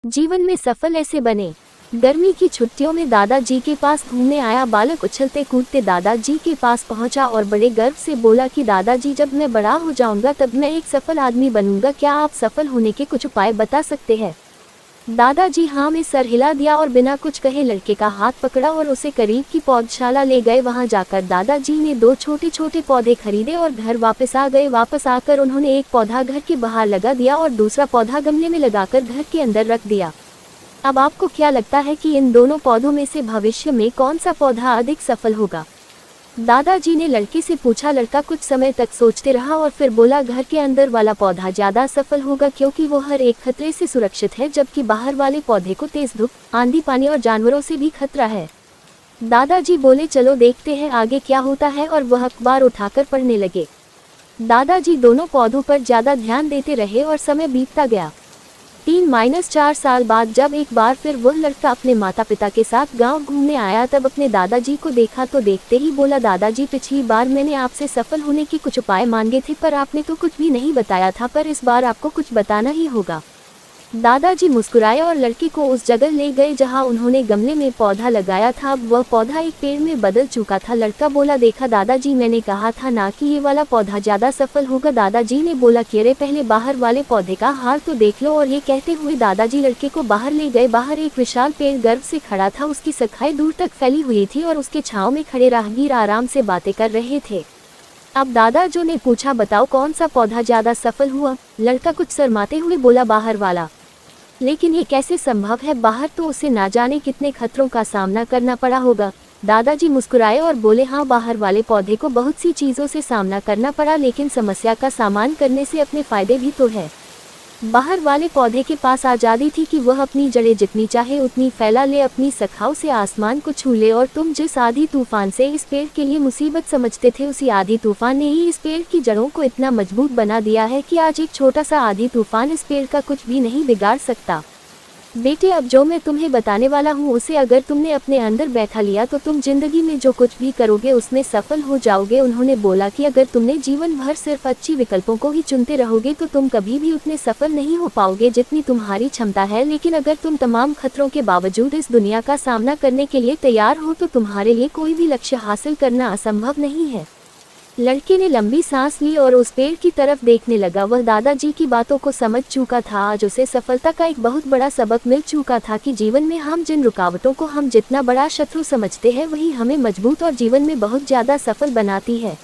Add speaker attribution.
Speaker 1: जीवन में सफल ऐसे बने। गर्मी की छुट्टियों में दादाजी के पास घूमने आया बालक उछलते कूदते दादाजी के पास पहुंचा और बड़े गर्व से बोला कि दादाजी, जब मैं बड़ा हो जाऊंगा तब मैं एक सफल आदमी बनूंगा। क्या आप सफल होने के कुछ उपाय बता सकते हैं? दादाजी हाँ में सर हिला दिया और बिना कुछ कहे लड़के का हाथ पकड़ा और उसे करीब की पौधशाला ले गए। वहां जाकर दादाजी ने 2 छोटे छोटे पौधे खरीदे और घर वापस आ गए। वापस आकर उन्होंने एक पौधा घर के बाहर लगा दिया और दूसरा पौधा गमले में लगाकर घर के अंदर रख दिया। अब आपको क्या लगता है कि इन दोनों पौधों में से भविष्य में कौन सा पौधा अधिक सफल होगा? दादाजी ने लड़के से पूछा। लड़का कुछ समय तक सोचते रहा और फिर बोला, घर के अंदर वाला पौधा ज्यादा सफल होगा क्योंकि वो हर एक खतरे से सुरक्षित है, जबकि बाहर वाले पौधे को तेज धूप, आंधी, पानी और जानवरों से भी खतरा है। दादाजी बोले, चलो देखते हैं आगे क्या होता है, और वह अखबार उठाकर पढ़ने लगे। दादाजी दोनों पौधों पर ज्यादा ध्यान देते रहे और समय बीतता गया। 3-4 साल बाद जब एक बार फिर वह लड़का अपने माता पिता के साथ गांव घूमने आया, तब अपने दादाजी को देखा तो देखते ही बोला, दादाजी, पिछली बार मैंने आपसे सफल होने के कुछ उपाय मांगे थे पर आपने तो कुछ भी नहीं बताया था, पर इस बार आपको कुछ बताना ही होगा। दादाजी मुस्कुराए और लड़के को उस जगह ले गए जहां उन्होंने गमले में पौधा लगाया था। अब वह पौधा एक पेड़ में बदल चुका था। लड़का बोला, देखा दादाजी, मैंने कहा था ना कि ये वाला पौधा ज्यादा सफल होगा। दादाजी ने बोला कि अरे पहले बाहर वाले पौधे का हाल तो देख लो। और ये कहते हुए दादाजी लड़के को बाहर ले गए। बाहर एक विशाल पेड़ गर्व से खड़ा था। उसकी शाखाएं दूर तक फैली हुई थी और उसके छांव में खड़े राहगीर आराम से बातें कर रहे थे। अब दादाजी ने पूछा, बताओ कौन सा पौधा ज्यादा सफल हुआ? लड़का कुछ शर्माते हुए बोला, बाहर वाला। लेकिन ये कैसे संभव है? बाहर तो उसे ना जाने कितने खतरों का सामना करना पड़ा होगा। दादाजी मुस्कुराए और बोले, हाँ, बाहर वाले पौधे को बहुत सी चीजों से सामना करना पड़ा, लेकिन समस्या का सामना करने से अपने फायदे भी तो है। बाहर वाले पौधे के पास आजादी थी कि वह अपनी जड़ें जितनी चाहे उतनी फैला ले, अपनी शाखाओं से आसमान को छू ले। और तुम जिस आधी तूफान से इस पेड़ के लिए मुसीबत समझते थे, उसी आधी तूफान ने ही इस पेड़ की जड़ों को इतना मजबूत बना दिया है कि आज एक छोटा सा आधी तूफान इस पेड़ का कुछ भी नहीं बिगाड़ सकता। बेटे, अब जो मैं तुम्हें बताने वाला हूँ उसे अगर तुमने अपने अंदर बैठा लिया तो तुम जिंदगी में जो कुछ भी करोगे उसमें सफल हो जाओगे। उन्होंने बोला कि अगर तुमने जीवन भर सिर्फ अच्छी विकल्पों को ही चुनते रहोगे तो तुम कभी भी उतने सफल नहीं हो पाओगे जितनी तुम्हारी क्षमता है। लेकिन अगर तुम तमाम खतरों के बावजूद इस दुनिया का सामना करने के लिए तैयार हो तो तुम्हारे लिए कोई भी लक्ष्य हासिल करना असंभव नहीं है। लड़के ने लंबी सांस ली और उस पेड़ की तरफ देखने लगा। वह दादाजी की बातों को समझ चुका था। आज उसे सफलता का एक बहुत बड़ा सबक मिल चुका था कि जीवन में हम जिन रुकावटों को हम जितना बड़ा शत्रु समझते हैं वही हमें मजबूत और जीवन में बहुत ज्यादा सफल बनाती है।